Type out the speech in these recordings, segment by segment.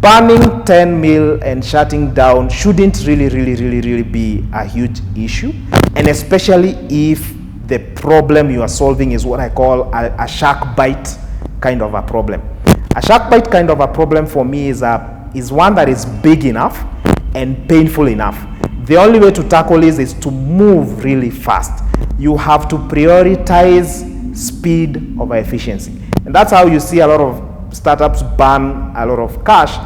banning 10 mil and shutting down shouldn't really be a huge issue, and especially if the problem you are solving is what I call a shark bite kind of a problem. A shark bite kind of a problem for me is one that is big enough and painful enough. The only way to tackle is to move really fast. You have to prioritize speed over efficiency. And that's how you see a lot of startups burn a lot of cash.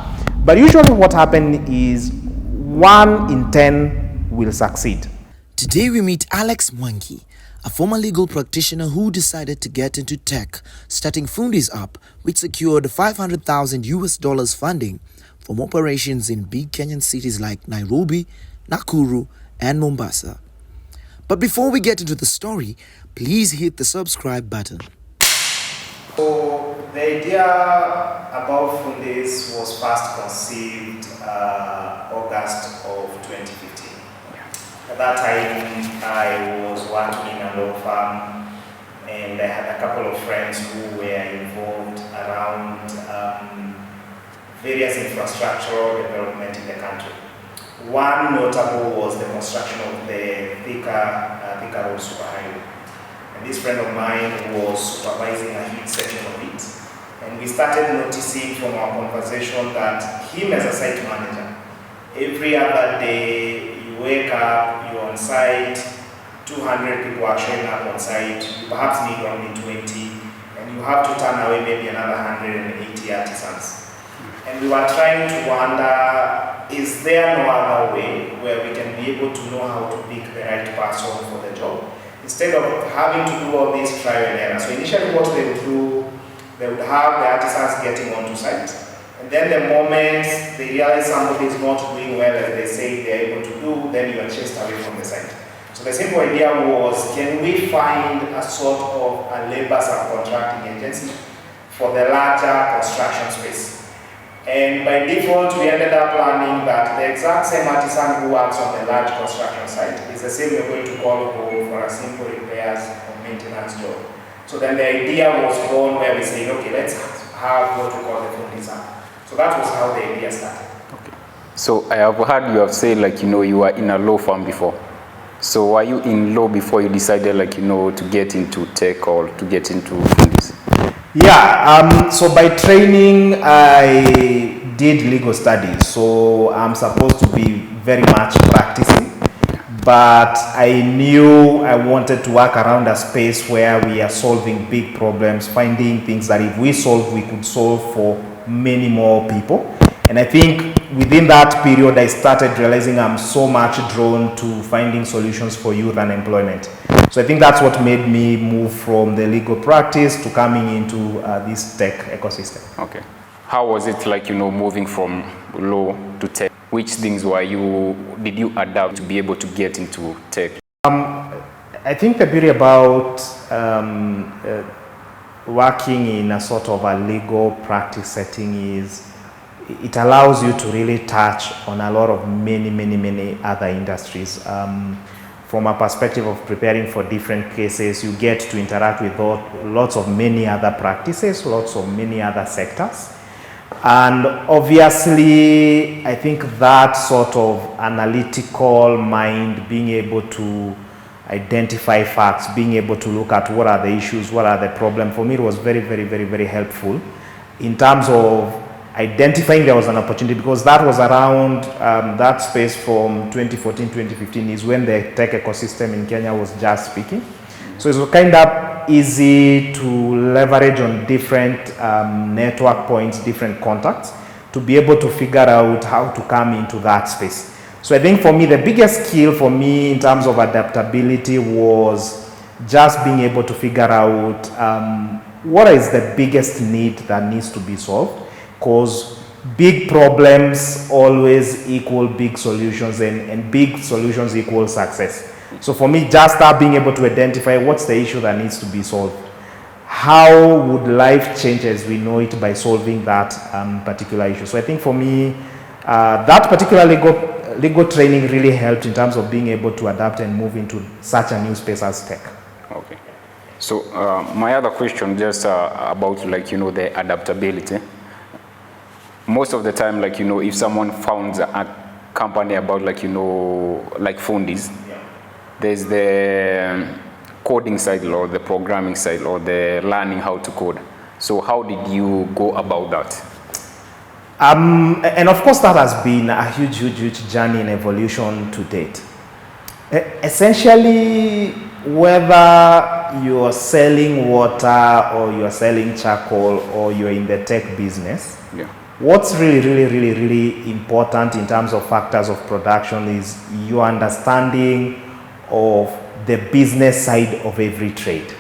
But usually what happens is 1 in 10 will succeed. Today we meet Alex Mwangi, a former legal practitioner who decided to get into tech, starting Fundies up, which secured $500,000 funding from operations in big Kenyan cities like Nairobi, Nakuru, and Mombasa. But before we get into the story, please hit the subscribe button. So the idea about Fundies was first conceived August of 2015. At that time, I was working in a law firm, and I had a couple of friends who were involved around various infrastructural development in the country. One notable was the construction of the Thika Road superhighway. And this friend of mine was supervising a huge section of it. And we started noticing from our conversation that him as a site manager, every other day you wake up, you're on site, 200 people are showing up on site, you perhaps need only 20, and you have to turn away maybe another 180 artisans. And we were trying to wonder, is there no other way where we can be able to know how to pick the right person for the job, instead of having to do all these trial and error? So initially what they would do, they would have the artisans getting onto site, and then the moment they realize somebody is not doing well as they say they're able to do, then you are chased away from the site. So the simple idea was, can we find a sort of a labor subcontracting agency for the larger construction space? And by default, we ended up planning that the exact same artisan who works on the large construction site is the same we're going to call for a simple repairs or maintenance job. So then the idea was born where we said, okay, let's have what we call the Fundies app. So that was how the idea started. Okay. So I have heard you have said, you were in a law firm before. So were you in law before you decided, to get into tech or to get into Fundies? Yeah, so by training, I did legal studies, so I'm supposed to be very much practicing, but I knew I wanted to work around a space where we are solving big problems, finding things that if we solve, we could solve for many more people. And I think within that period, I started realizing I'm so much drawn to finding solutions for youth unemployment. So I think that's what made me move from the legal practice to coming into this tech ecosystem. Okay. How was it moving from law to tech? Which things did you adapt to be able to get into tech? I think the beauty about working in a sort of a legal practice setting is it allows you to really touch on a lot of many other industries. From a perspective of preparing for different cases, you get to interact with lots of many other practices, lots of many other sectors. And obviously, I think that sort of analytical mind, being able to identify facts, being able to look at what are the issues, what are the problems, for me it was very helpful in terms of identifying there was an opportunity, because that was around that space from 2014, 2015 is when the tech ecosystem in Kenya was just speaking. So it was kind of easy to leverage on different network points, different contacts, to be able to figure out how to come into that space. So I think for me, the biggest skill for me in terms of adaptability was just being able to figure out what is the biggest need that needs to be solved. Because big problems always equal big solutions, and big solutions equal success. So for me, just being able to identify what's the issue that needs to be solved. How would life change as we know it by solving that particular issue? So I think for me, that particular legal training really helped in terms of being able to adapt and move into such a new space as tech. Okay. So my other question just about the adaptability. most of the time, like, if someone founds a company about, like, like Fundies, there's the coding side or the programming side or the learning how to code. So how did you go about that? And of course, that has been a huge journey in evolution to date. Essentially, whether you are selling water or you are selling charcoal or you're in the tech business, what's really important in terms of factors of production is your understanding of the business side of every trade.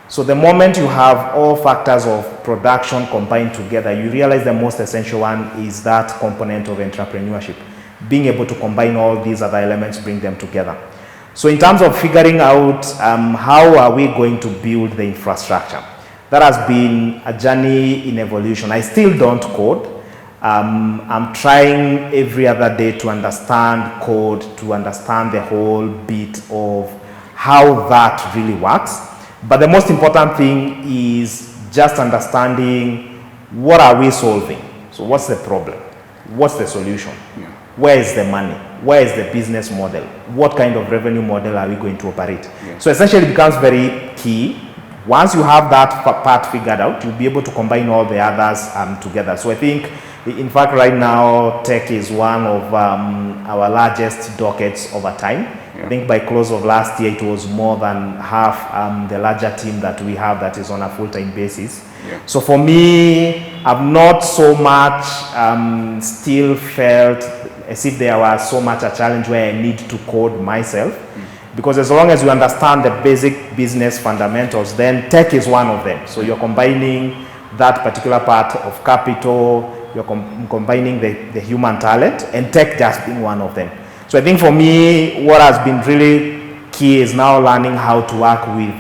So the moment you have all factors of production combined together, you realize the most essential one is that component of entrepreneurship. Being able to combine all these other elements, bring them together. So in terms of figuring out how are we going to build the infrastructure, that has been a journey in evolution. I still don't code. I'm trying every other day to understand code, to understand the whole bit of how that really works. But the most important thing is just understanding what are we solving. So what's the problem? What's the solution? Where is the money? Where is the business model? What kind of revenue model are we going to operate? So essentially it becomes very key. Once you have that part figured out, you'll be able to combine all the others together. So I think, in fact, right now, tech is one of our largest dockets over time. I think by close of last year, it was more than half the larger team that we have that is on a full-time basis. So for me, I've not so much still felt as if there was so much a challenge where I need to code myself. Because as long as you understand the basic business fundamentals, then tech is one of them. So you're combining that particular part of capital, you're combining the human talent, and tech just being one of them. So I think for me, what has been really key is now learning how to work with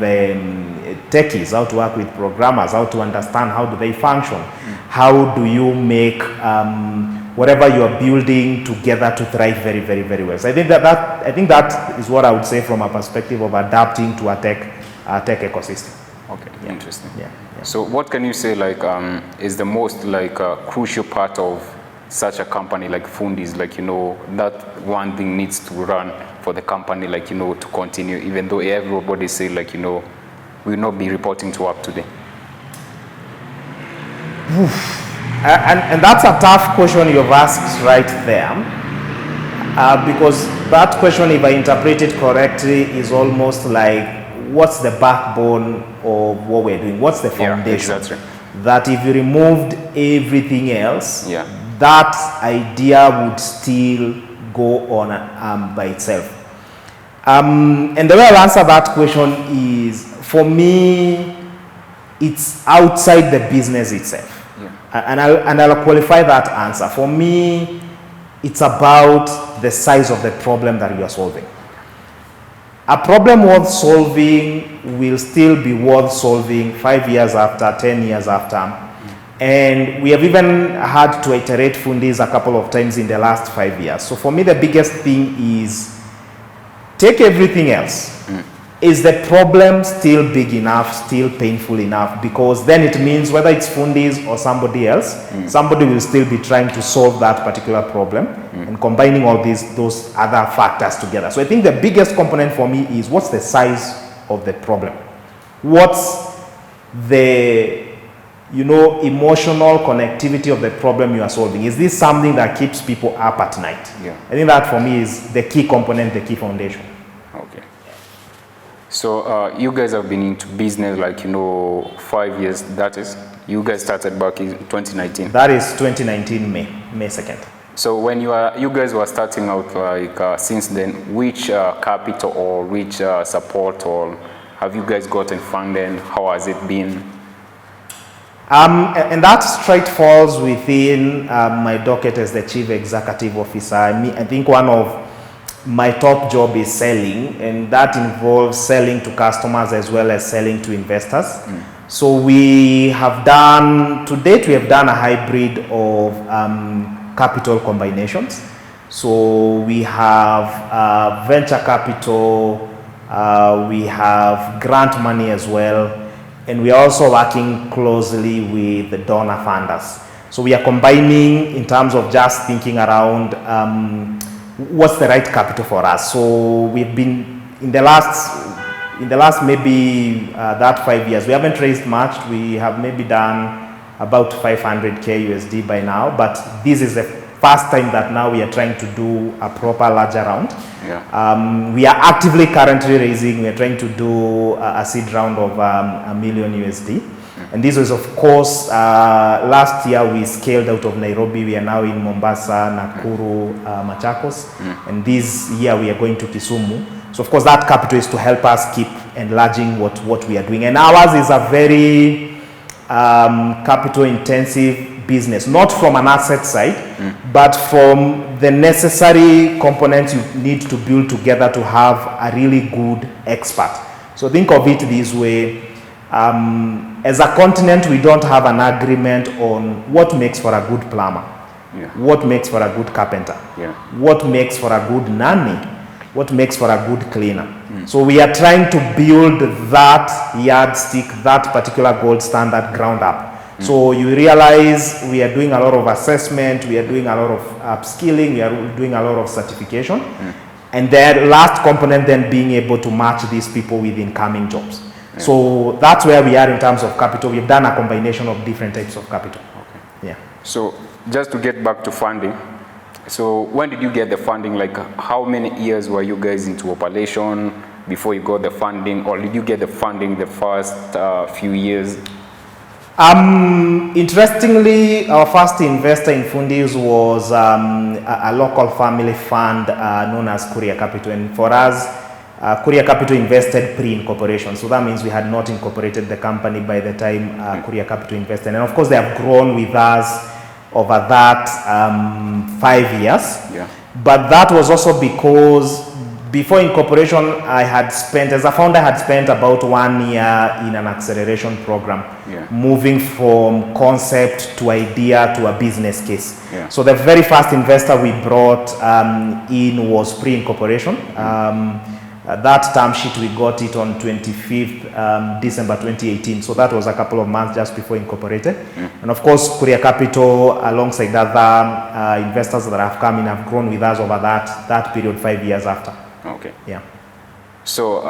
techies, how to work with programmers, how to understand how do they function, how do you make whatever you are building together to thrive very well. So I think that is what I would say from a perspective of adapting to a tech ecosystem. Okay, interesting. So what can you say is the most crucial part of such a company like Fundies, that one thing needs to run for the company, to continue, even though everybody say we will not be reporting to work today? And that's a tough question you've asked right there, because that question, if I interpret it correctly, is almost like, what's the backbone of what we're doing? What's the foundation? Exactly. That if you removed everything else, that idea would still go on by itself. And the way I'll answer that question is, for me, it's outside the business itself. And I'll qualify that answer. For me, it's about the size of the problem that you are solving. A problem worth solving will still be worth solving 5 years after, 10 years after. And we have even had to iterate Fundies a couple of times in the last 5 years. So for me, the biggest thing is take everything else. Is the problem still big enough, still painful enough? Because then it means whether it's Fundies or somebody else, somebody will still be trying to solve that particular problem and combining all those other factors together. So I think the biggest component for me is, what's the size of the problem? What's the emotional connectivity of the problem you are solving? Is this something that keeps people up at night? I think that for me is the key component, the key foundation. Okay. So you guys have been into business 5 years. That is, you guys started back in 2019. That is 2019 May 2nd. So when you guys were starting out, since then, which capital or which support or have you guys gotten funded? How has it been? And that straight falls within my docket as the Chief Executive Officer. I think one of my top job is selling, and that involves selling to customers as well as selling to investors. So we have done, to date, we have done a hybrid of capital combinations. So we have venture capital, we have grant money as well, and we are also working closely with the donor funders. So we are combining in terms of just thinking around what's the right capital for us. So we've been in the last maybe that 5 years, we haven't raised much. We have maybe done about 500K USD by now, but this is the first time that now we are trying to do a proper larger round. Yeah. We are actively currently raising, we are trying to do a seed round of $1 million USD. And this was, of course, last year we scaled out of Nairobi. We are now in Mombasa, Nakuru, Machakos. And this year we are going to Kisumu. So, of course, that capital is to help us keep enlarging what we are doing. And ours is a very capital-intensive business, not from an asset side, but from the necessary components you need to build together to have a really good expert. So think of it this way. As a continent, we don't have an agreement on what makes for a good plumber, what makes for a good carpenter, what makes for a good nanny, what makes for a good cleaner. So we are trying to build that yardstick, that particular gold standard ground up. So you realize we are doing a lot of assessment, we are doing a lot of upskilling, we are doing a lot of certification. And the last component then being able to match these people with incoming jobs. So that's where we are in terms of capital. We've done a combination of different types of capital. Okay. Yeah. So just to get back to funding, so when did you get the funding? Like how many years were you guys into operation before you got the funding, or did you get the funding the first few years? Interestingly, our first investor in Fundies was a local family fund known as Courier Capital. And for us, Courier Capital invested pre-incorporation. So that means we had not incorporated the company by the time Courier Capital invested. And of course, they have grown with us over that 5 years. Yeah. But that was also because before incorporation, I had spent, as a founder, I had spent about 1 year in an acceleration program, moving from concept to idea to a business case. Yeah. So the very first investor we brought in was pre-incorporation. That term sheet, we got it on 25th December 2018. So that was a couple of months just before incorporated. And of course, Courier Capital, alongside other investors that have come in, have grown with us over that period 5 years after. Okay. Yeah. So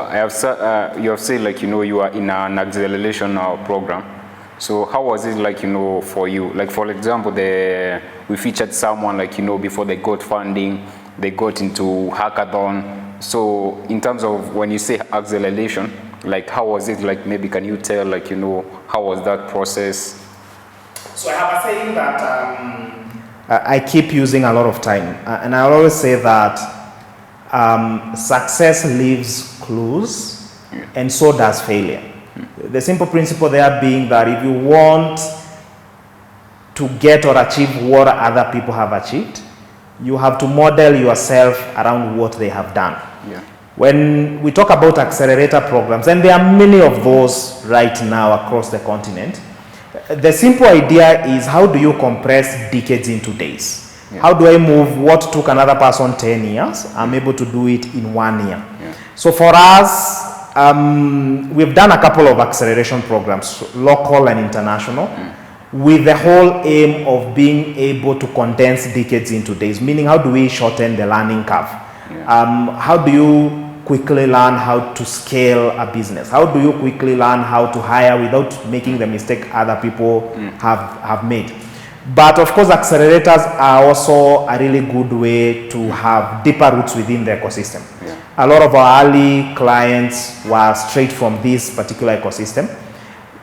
you have said, like, you are in an acceleration program. So how was it, like, for you? Like, for example, we featured someone, like, before they got funding, they got into hackathon. So in terms of when you say acceleration, like, how was it? Like, maybe can you tell, like, how was that process? So I have a saying that I keep using a lot of time. And I always say that success leaves clues, and so does failure. The simple principle there being that if you want to get or achieve what other people have achieved, you have to model yourself around what they have done. Yeah. When we talk about accelerator programs, and there are many of those right now across the continent, the simple idea is, how do you compress decades into days? Yeah. How do I move what took another person 10 years? I'm able to do it in 1 year. Yeah. So for us, we've done a couple of acceleration programs, local and international, with the whole aim of being able to condense decades into days, meaning how do we shorten the learning curve? Yeah. How do you quickly learn how to scale a business? How do you quickly learn how to hire without making the mistake other people have made? But of course, accelerators are also a really good way to have deeper roots within the ecosystem. Yeah. A lot of our early clients were straight from this particular ecosystem.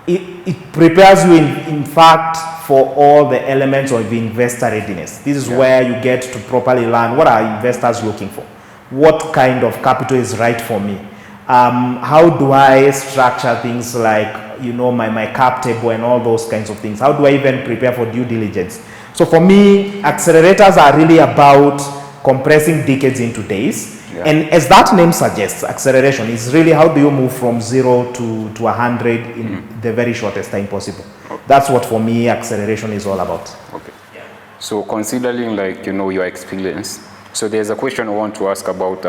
It prepares you, in fact, for all the elements of investor readiness. This is where you get to properly learn what are investors looking for, what kind of capital is right for me, how do I structure things like, my cap table and all those kinds of things. How do I even prepare for due diligence? So for me, accelerators are really about compressing decades into days. Yeah. And as that name suggests, acceleration is really how do you move from 0 to 100 in the very shortest time possible. Okay. That's what, for me, acceleration is all about. Okay. Yeah. So considering, like, your experience, so there's a question I want to ask about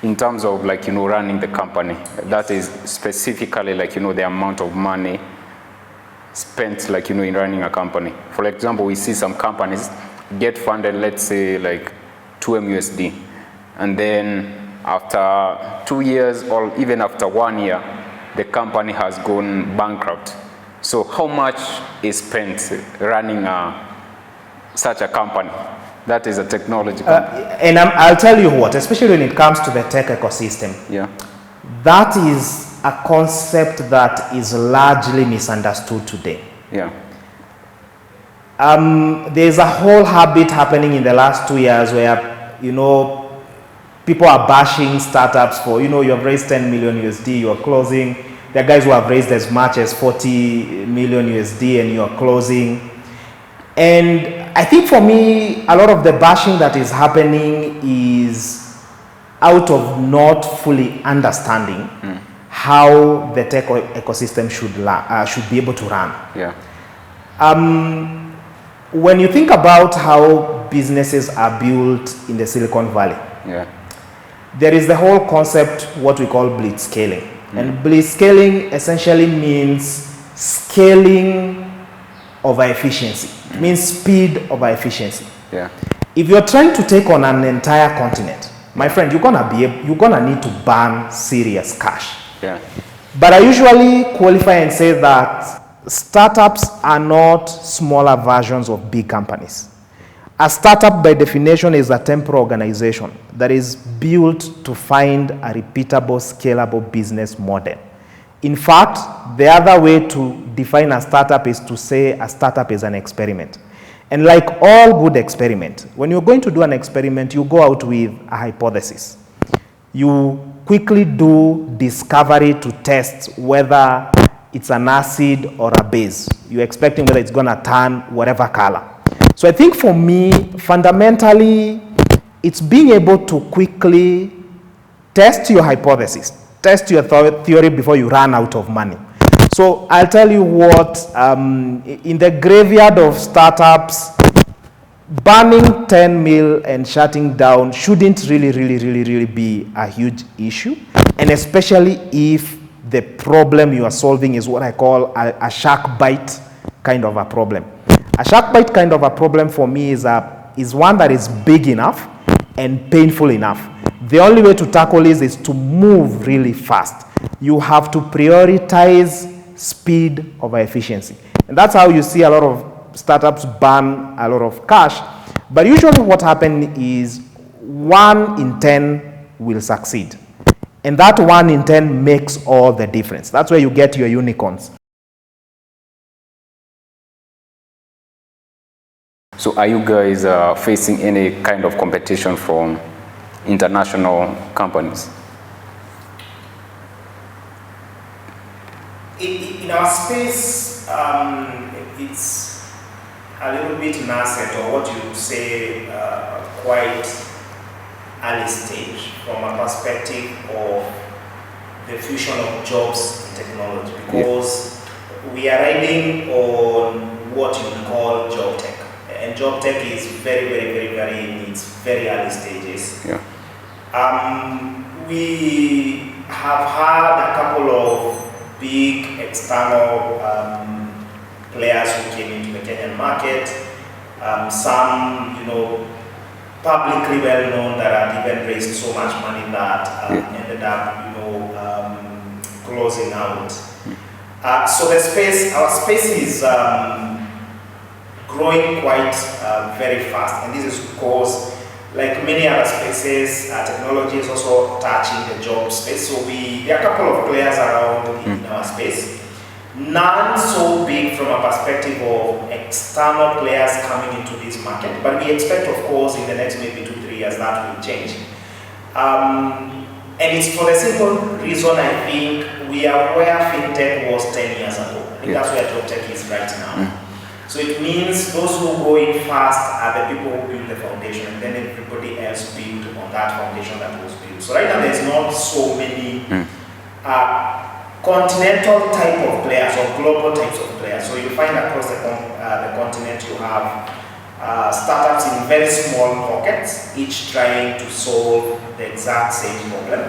in terms of, like, running the company. That is specifically, like, the amount of money spent, like, in running a company. For example, we see some companies get funded, let's say, like 2M USD. And then after 2 years or even after 1 year, the company has gone bankrupt. So how much is spent running such a company? That is a technology company. And I'll tell you what, especially when it comes to the tech ecosystem, Yeah. that is a concept that is largely misunderstood today. Yeah. There's a whole habit happening in the last 2 years where, people are bashing startups for, you have raised 10 million USD, you're closing. There are guys who have raised as much as 40 million USD and you're closing. And I think for me, a lot of the bashing that is happening is out of not fully understanding how the tech ecosystem should be able to run. Yeah. When you think about how businesses are built in the Silicon Valley, Yeah. there is the whole concept, what we call blitzscaling. And blitzscaling essentially means scaling over efficiency. It means speed over efficiency. Yeah. If you're trying to take on an entire continent, my friend, you're gonna need to burn serious cash. Yeah. But I usually qualify and say that startups are not smaller versions of big companies. A startup, by definition, is a temporal organization that is built to find a repeatable, scalable business model. In fact, the other way to define a startup is to say a startup is an experiment. And like all good experiment, when you're going to do an experiment, you go out with a hypothesis. You quickly do discovery to test whether it's an acid or a base. You're expecting whether it's going to turn whatever color. So I think for me, fundamentally, it's being able to quickly test your hypothesis, test your theory before you run out of money. So I'll tell you what, in the graveyard of startups, burning 10 mil and shutting down shouldn't really be a huge issue. And especially if the problem you are solving is what I call a shark bite kind of a problem. A shark bite kind of a problem for me is one that is big enough and painful enough. The only way to tackle this is to move really fast. You have to prioritize speed over efficiency. And that's how you see a lot of startups burn a lot of cash. But usually what happens is 1 in 10 will succeed. And that 1 in 10 makes all the difference. That's where you get your unicorns. So are you guys facing any kind of competition from international companies? In our space, it's a little bit nascent, or what you say, quite early stage from a perspective of the fusion of jobs and technology, because we are riding on what you call job tech. And job tech is very in its very early stages. Yeah. We have had a couple of big external players who came into the Kenyan market. Some, publicly well known that had even raised so much money that ended up, closing out. So our space is growing quite very fast, and this is because, like many other spaces, technology is also touching the job space. So there are a couple of players around in our space. None so big from a perspective of external players coming into this market, but we expect, of course, in the next maybe 2-3 years that will change. And it's for the simple reason, I think, we are where fintech was 10 years ago. I think that's where job tech is right now. So it means those who go in fast are the people who build the foundation, and then everybody else build on that foundation that was built. So right now there's not so many continental type of players or global types of players. So you find across the continent you have startups in very small pockets, each trying to solve the exact same problem.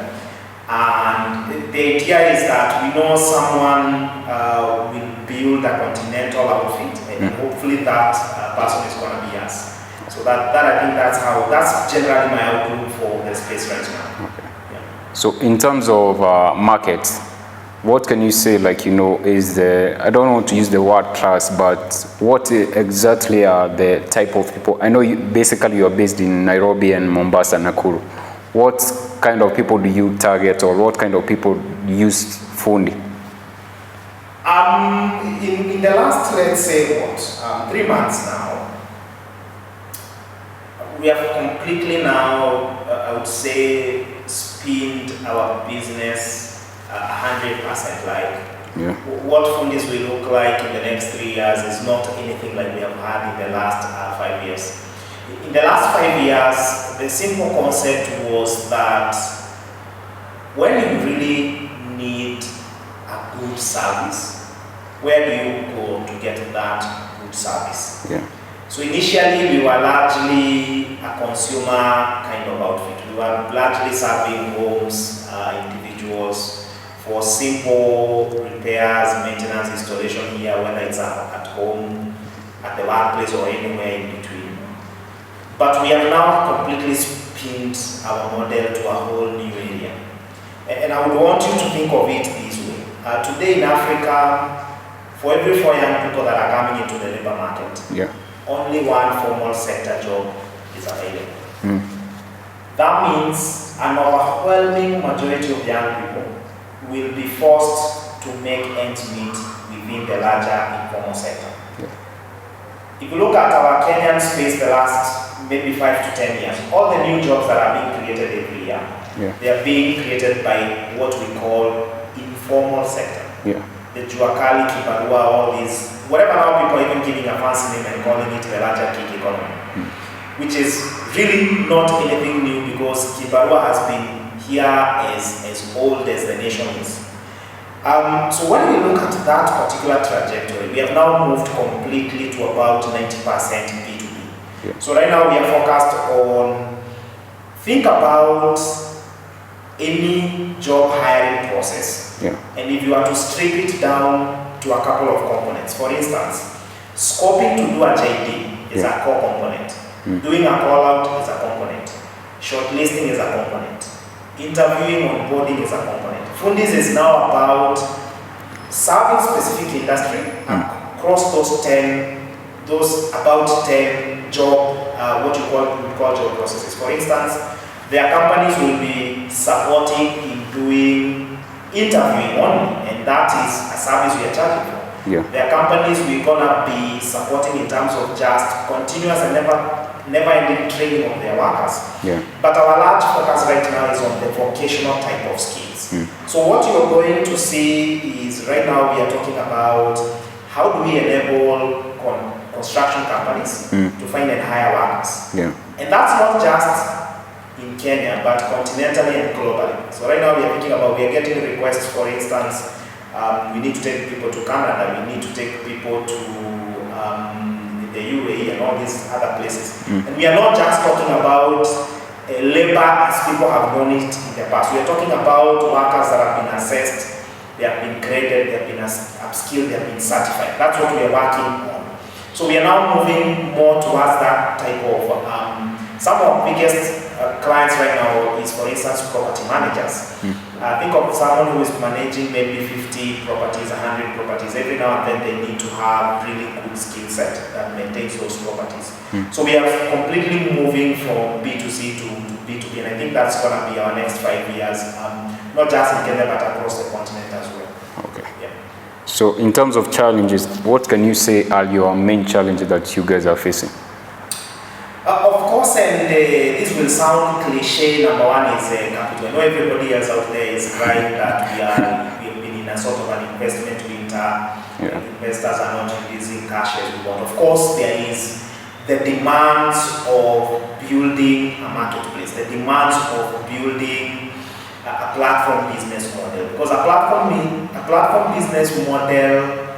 And the idea is that we know someone will build a continental outfit, and hopefully that person is going to be us. So that I think that's generally my outlook for the space right now. Okay. Yeah. So in terms of markets, what can you say, like, is I don't want to use the word class, but what exactly are the type of people? I know basically you're based in Nairobi and Mombasa, Nakuru. What kind of people do you target, or what kind of people use Fundi? In the last, let's say, 3 months now, we have completely now, I would say, spinned our business 100%. Like, what Fundies will look like in the next 3 years is not anything like we have had in the last 5 years. In the last 5 years, the simple concept was that when you really need a good service, where do you go to get that good service? Yeah. So initially, we were largely a consumer kind of outfit. We were largely serving homes, individuals, for simple repairs, maintenance, installation here, whether it's at home, at the workplace, or anywhere in between. But we have now completely spinned our model to a whole new area. And I would want you to think of it this way. Today in Africa, for every 4 young people that are coming into the labor market, only one formal sector job is available. That means an overwhelming majority of young people will be forced to make ends meet within the larger informal sector. If you look at our Kenyan space the last maybe 5 to 10 years, all the new jobs that are being created every year, they are being created by what we call informal sector. The Juakali, Kibarua, all these, whatever now people are even giving a fancy name and calling it the larger gig economy, which is really not anything new, because Kibarua has been here as old as the nation is. So when we look at that particular trajectory, we have now moved completely to about 90% B2B. So right now we are focused on, think about any job hiring process. And if you are to strip it down to a couple of components, for instance, scoping to do a JD is a core component. Doing a call out is a component. Shortlisting is a component. Interviewing, onboarding is a component. Fundies is now about serving specific industry across those about 10 job, what we call job processes. For instance, their companies will be supporting in doing interviewing only, and that is a service we are charging for. Their companies we're gonna be supporting in terms of just continuous and never-ending training of their workers. But our large focus right now is on the vocational type of skills. So what you're going to see is, right now we are talking about how do we enable construction companies to find and hire workers. And that's not just in Kenya, but continentally and globally. So right now we are getting requests, for instance, we need to take people to Canada, we need to take people to the UAE and all these other places. And we are not just talking about labor as people have known it in the past. We are talking about workers that have been assessed, they have been graded, they have been upskilled, they have been certified. That's what we are working on. So we are now moving more towards that type of, some of the biggest clients right now is, for instance, property managers. Think of someone who is managing maybe 50 properties, 100 properties. Every now and then they need to have really good skill set that maintains those properties. So we are completely moving from B2C to B2B, and I think that's going to be our next 5 years, not just in Kenya but across the continent as well. So in terms of challenges, what can you say are your main challenges that you guys are facing? Of course, and this will sound cliche, number one is capital. I know everybody else out there is crying that we have been in a sort of an investment winter. Investors are not releasing cash as we want. Of course, there is the demands of building a marketplace, the demands of building a platform business model. Because a platform business model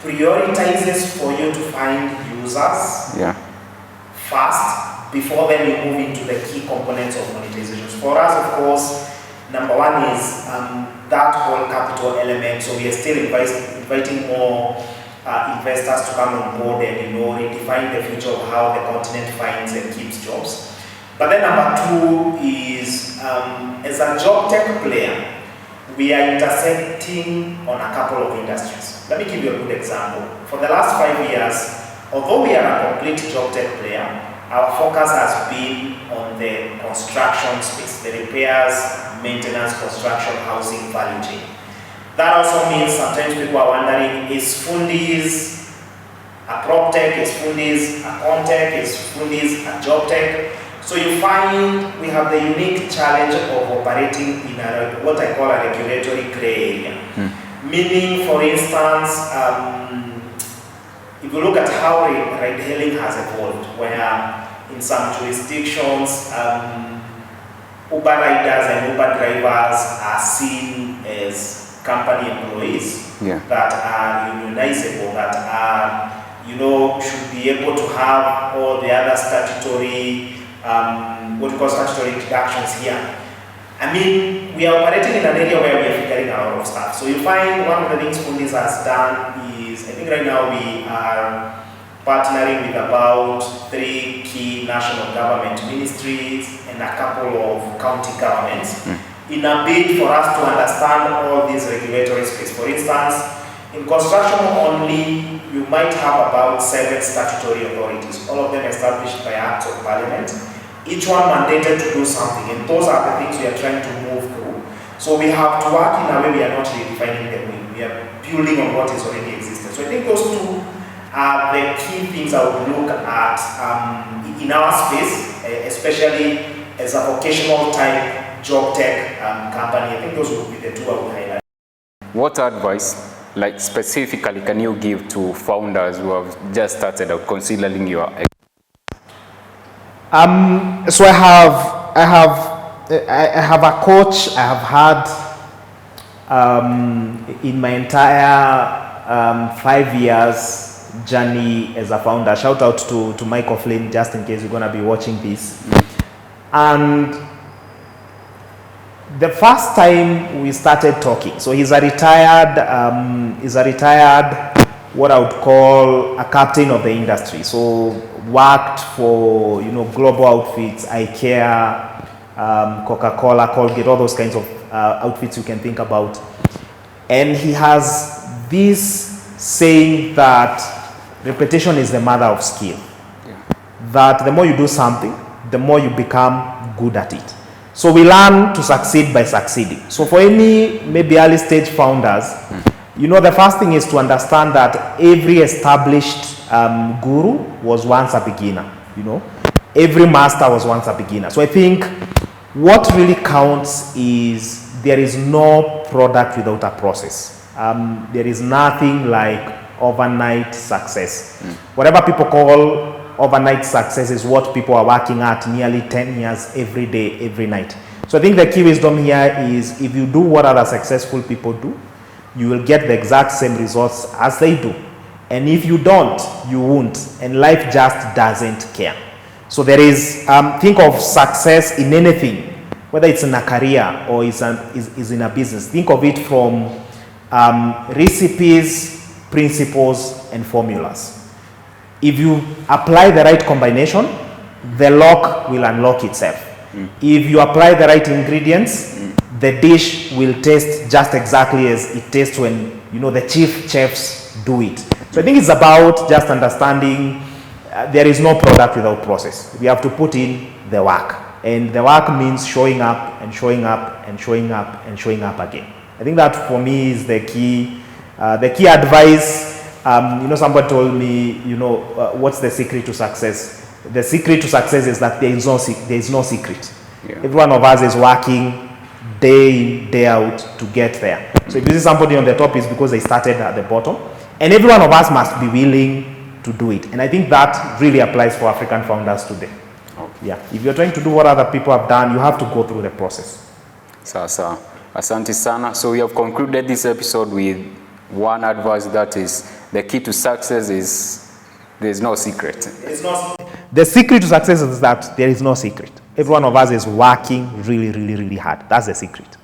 prioritizes for you to find users fast before then you move into the key components of monetization. For us, of course, Number one is that whole capital element. So we are still inviting more investors to come on board and redefine the future of how the continent finds and keeps jobs. But then number two is as a job tech player, we are intersecting on a couple of industries. Let me give you a good example. For the last 5 years, although we are a complete job tech player, our focus has been on the construction space, the repairs, maintenance, construction, housing, value chain. That also means sometimes people are wondering, is Fundies a prop tech, is Fundies a con tech, is Fundies a job tech? So you find we have the unique challenge of operating in what I call a regulatory gray area. Meaning, for instance, if you look at how ride-hailing has evolved, where in some jurisdictions, Uber riders and Uber drivers are seen as company employees that are unionizable, that are, should be able to have all the other statutory what we call statutory deductions here. I mean, we are operating in an area where we are figuring out a lot of stuff. So you find one of the things Fundies has done is, I think right now we are partnering with about 3 key national government ministries and a couple of county governments in a bid for us to understand all these regulatory space. For instance, in construction only, you might have about 7 statutory authorities, all of them established by acts of parliament, each one mandated to do something, and those are the things we are trying to move through. So we have to work in a way we are not redefining the wheel, we are building on what is already existing. So I think those two are the key things I would look at in our space, especially as a vocational type job tech company. I think those would be the two I would highlight. What advice, like specifically, can you give to founders who have just started out considering your? So I have a coach I have had in my entire 5 years journey as a founder. Shout out to Michael Flynn, just in case you're gonna be watching this. And the first time we started talking, so he's a retired, what I would call a captain of the industry. So worked for global outfits, IKEA, Coca-Cola, Colgate, all those kinds of outfits you can think about. And he has this saying that repetition is the mother of skill. That the more you do something, the more you become good at it. So we learn to succeed by succeeding. So for any maybe early stage founders, the first thing is to understand that every established guru was once a beginner. Every master was once a beginner. So I think what really counts is there is no product without a process. There is nothing like overnight success. Whatever people call overnight success is what people are working at nearly 10 years every day, every night. So I think the key wisdom here is if you do what other successful people do, you will get the exact same results as they do. And if you don't, you won't. And life just doesn't care. So there is, think of success in anything, whether it's in a career or is in a business. Think of it from recipes, principles, and formulas. If you apply the right combination, the lock will unlock itself. If you apply the right ingredients, the dish will taste just exactly as it tastes when the chief chefs do it. So I think it's about just understanding there is no product without process. We have to put in the work, and the work means showing up and showing up and showing up and showing up again. I think that for me is the key advice. Somebody told me, what's the secret to success? The secret to success is that there is no secret. Every one of us is working day in, day out to get there. So if you see somebody on the top, it's because they started at the bottom. And every one of us must be willing to do it. And I think that really applies for African founders today. If you're trying to do what other people have done, you have to go through the process. Sasa, asante sana. So we have concluded this episode with one advice, that is the key to success is there's no secret. The secret to success is that there is no secret. Every one of us is working really, really, really hard. That's the secret.